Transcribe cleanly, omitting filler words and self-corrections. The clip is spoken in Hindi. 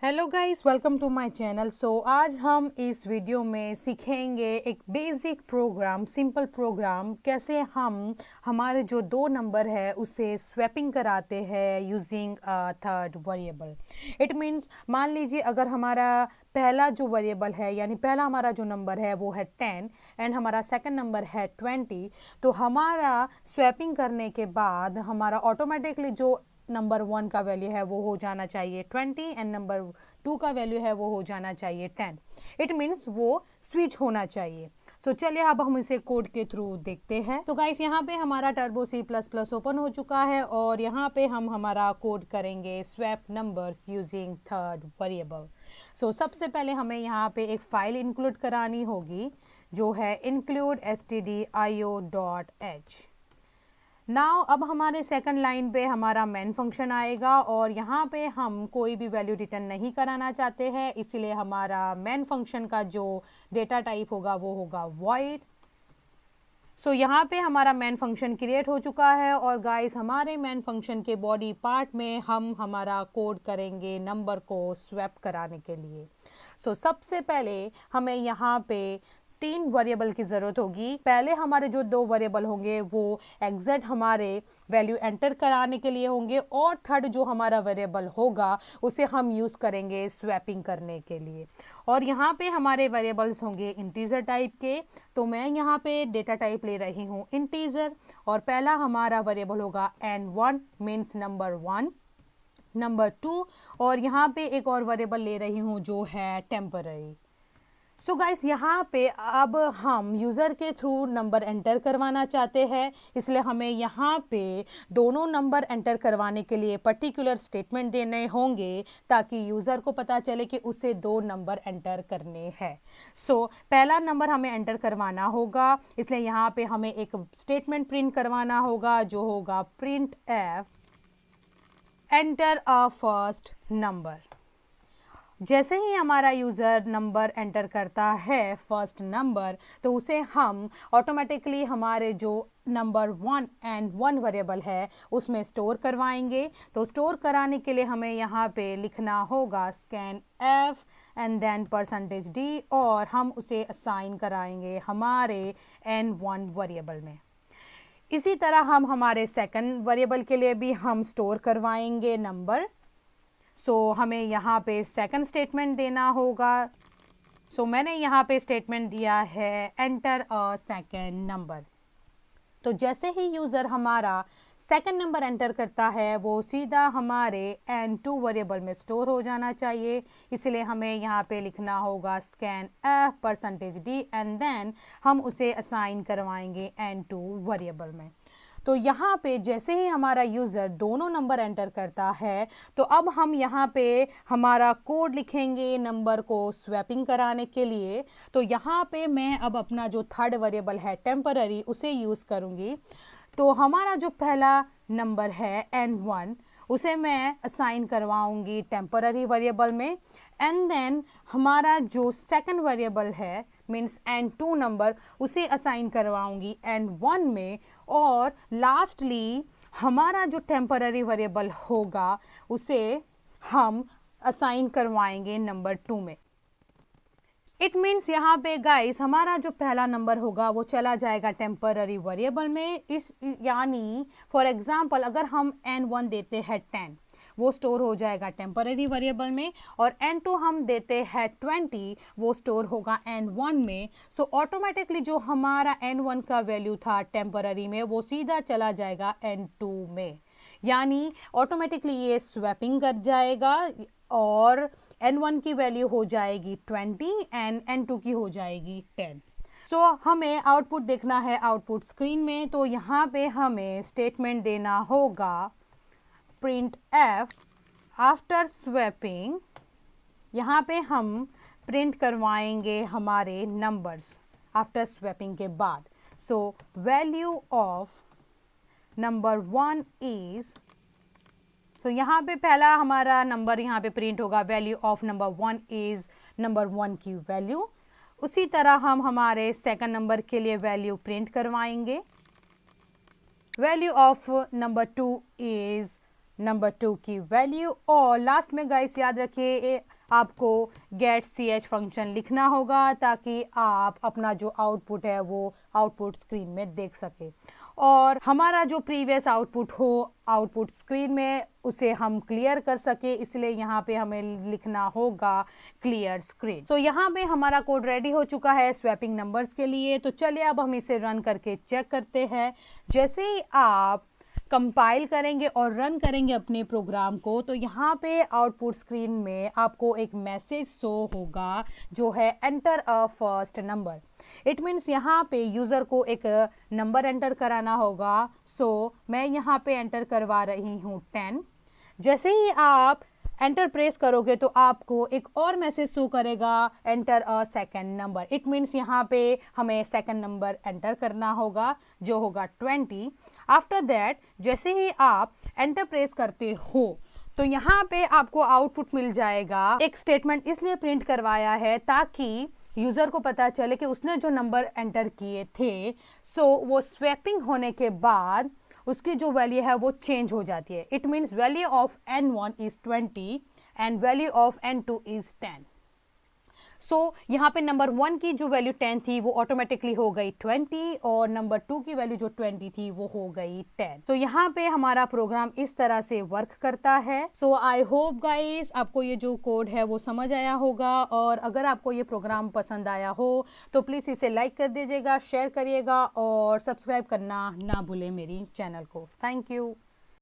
Hello guys, welcome to my channel. आज हम इस वीडियो में सीखेंगे एक बेसिक प्रोग्राम, सिंपल प्रोग्राम, कैसे हम हमारे जो दो नंबर है उसे स्वैपिंग कराते हैं using third variable. It means मान लीजिए अगर हमारा पहला जो वेरिएबल है यानी पहला हमारा जो नंबर है वो है 10 एंड हमारा सेकंड नंबर है 20, तो हमारा स्वैपिंग करने के बाद हमारा ऑटोमेटिकली जो नंबर 1 का वैल्यू है वो हो जाना चाहिए 20 एंड नंबर 2 का वैल्यू है वो हो जाना चाहिए 10। इट मीन्स वो स्विच होना चाहिए। तो चलिए अब हम इसे कोड के थ्रू देखते हैं। तो गाइस यहाँ पे हमारा टर्बो C++ ओपन हो चुका है और यहाँ पे हम हमारा कोड करेंगे swap numbers using third variable. सबसे पहले हमें यहाँ पे एक फाइल इंक्लूड करानी होगी जो है include stdio.h। नाउ अब हमारे सेकंड लाइन पे हमारा मेन फंक्शन आएगा और यहाँ पे हम कोई भी वैल्यू रिटर्न नहीं कराना चाहते हैं, इसलिए हमारा मेन फंक्शन का जो डेटा टाइप होगा वो होगा void। यहाँ पे हमारा मेन फंक्शन क्रिएट हो चुका है और गाइस हमारे मेन फंक्शन के बॉडी पार्ट में हम हमारा कोड करेंगे नंबर को स्वैप कराने के लिए। सबसे पहले हमें यहाँ पे 3 वेरिएबल की ज़रूरत होगी। पहले हमारे जो 2 वेरिएबल होंगे वो एग्जैक्ट हमारे वैल्यू एंटर कराने के लिए होंगे और थर्ड जो हमारा वेरिएबल होगा उसे हम यूज़ करेंगे स्वैपिंग करने के लिए। और यहाँ पे हमारे वेरिएबल्स होंगे इंटीजर टाइप के, तो मैं यहाँ पे डेटा टाइप ले रही हूँ इंटीजर और पहला हमारा वेरिएबल होगा n1 मीन्स नंबर 1, नंबर 2 और यहाँ पे एक और वेरिएबल ले रही हूँ जो है टेम्पररी। गाइस यहाँ पे अब हम यूज़र के थ्रू नंबर एंटर करवाना चाहते हैं, इसलिए हमें यहाँ पे दोनों नंबर एंटर करवाने के लिए पर्टिकुलर स्टेटमेंट देने होंगे ताकि यूज़र को पता चले कि उसे 2 नंबर एंटर करने हैं। पहला नंबर हमें एंटर करवाना होगा, इसलिए यहाँ पे हमें एक स्टेटमेंट प्रिंट करवाना होगा जो होगा print F enter a first number. जैसे ही हमारा यूज़र नंबर एंटर करता है फर्स्ट नंबर, तो उसे हम ऑटोमेटिकली हमारे जो नंबर 1 एंड 1 वेरिएबल है उसमें स्टोर करवाएंगे। तो स्टोर कराने के लिए हमें यहाँ पे लिखना होगा scanf and then %d और हम उसे असाइन कराएंगे हमारे n1 वेरिएबल में। इसी तरह हम हमारे सेकंड वेरिएबल के लिए भी हम स्टोर करवाएंगे नंबर। हमें यहाँ पे सेकंड स्टेटमेंट देना होगा। मैंने यहाँ पे स्टेटमेंट दिया है एंटर अ सेकंड नंबर। तो जैसे ही यूज़र हमारा सेकंड नंबर एंटर करता है वो सीधा हमारे n2 वेरिएबल में स्टोर हो जाना चाहिए, इसलिए हमें यहाँ पे लिखना होगा scanf %d and then हम उसे असाइन करवाएंगे n2 वेरिएबल में। तो यहाँ पे जैसे ही हमारा यूज़र दोनों नंबर एंटर करता है तो अब हम यहाँ पे हमारा कोड लिखेंगे नंबर को स्वैपिंग कराने के लिए। तो यहाँ पे मैं अब अपना जो थर्ड वेरिएबल है टेम्पररी उसे यूज़ करूँगी। तो हमारा जो पहला नंबर है n1 उसे मैं असाइन करवाऊँगी टेम्पररी वेरिएबल में एंड देन हमारा जो सेकंड वेरिएबल है मीन्स n2 नंबर उसे असाइन करवाऊँगी n1 में और लास्टली हमारा जो टेम्पररी वेरिएबल होगा उसे हम असाइन करवाएंगे नंबर 2 में। इट मीन्स यहाँ पे गाइस हमारा जो पहला नंबर होगा वो चला जाएगा टेम्पररी वेरिएबल में। इस यानी फॉर एग्जांपल अगर हम n1 देते हैं 10 वो स्टोर हो जाएगा टेम्पररी वेरिएबल में और n2 हम देते हैं 20 वो स्टोर होगा n1 में। ऑटोमेटिकली जो हमारा n1 का वैल्यू था टेम्पररी में वो सीधा चला जाएगा n2 में, यानी ऑटोमेटिकली ये स्वैपिंग कर जाएगा और n1 की वैल्यू हो जाएगी 20 एंड n2 की हो जाएगी 10। हमें आउटपुट देखना है आउटपुट स्क्रीन में। तो यहाँ पे हमें स्टेटमेंट देना होगा प्रिंट एफ आफ्टर स्वैपिंग। यहाँ पे हम प्रिंट करवाएंगे हमारे नंबर्स आफ्टर स्वैपिंग के बाद। वैल्यू ऑफ नंबर 1 इज, यहाँ पे पहला हमारा नंबर यहाँ पे प्रिंट होगा value of number 1 is number 1 की वैल्यू। उसी तरह हम हमारे सेकंड नंबर के लिए वैल्यू प्रिंट करवाएंगे value of number 2 is number 2 की वैल्यू, और लास्ट में गाइस याद रखिए आपको गेट ch फंक्शन लिखना होगा ताकि आप अपना जो आउटपुट है वो आउटपुट स्क्रीन में देख सके, और हमारा जो प्रीवियस आउटपुट हो आउटपुट स्क्रीन में उसे हम क्लियर कर सके, इसलिए यहाँ पे हमें लिखना होगा क्लियर स्क्रीन। तो यहाँ पे हमारा कोड रेडी हो चुका है स्वैपिंग नंबर्स के लिए। तो चलिए अब हम इसे रन करके चेक करते हैं। जैसे ही आप कंपाइल करेंगे और रन करेंगे अपने प्रोग्राम को, तो यहाँ पे आउटपुट स्क्रीन में आपको एक मैसेज शो होगा जो है enter a first number. It means यहाँ पे यूज़र को एक नंबर एंटर कराना होगा। सो मैं यहाँ पे एंटर करवा रही हूँ 10। जैसे ही आप एंटर प्रेस करोगे तो आपको एक और मैसेज शो करेगा enter a second number. It means यहाँ पे हमें सेकंड नंबर एंटर करना होगा जो होगा 20। आफ्टर दैट जैसे ही आप एंटर प्रेस करते हो तो यहाँ पे आपको आउटपुट मिल जाएगा। एक स्टेटमेंट इसलिए प्रिंट करवाया है ताकि यूज़र को पता चले कि उसने जो नंबर एंटर किए थे सो वो स्वैपिंग होने के बाद उसकी जो वैल्यू है वो चेंज हो जाती है। It means value of n1 is 20 and value of n2 is 10। सो यहाँ पे नंबर 1 की जो वैल्यू 10 थी वो ऑटोमेटिकली हो गई 20 और नंबर 2 की वैल्यू जो 20 थी वो हो गई 10। तो यहाँ पे हमारा प्रोग्राम इस तरह से वर्क करता है। सो आई होप गाइस आपको ये जो कोड है वो समझ आया होगा, और अगर आपको ये प्रोग्राम पसंद आया हो तो प्लीज़ इसे लाइक कर दीजिएगा, शेयर करिएगा और सब्सक्राइब करना ना भूलें मेरी चैनल को। Thank you.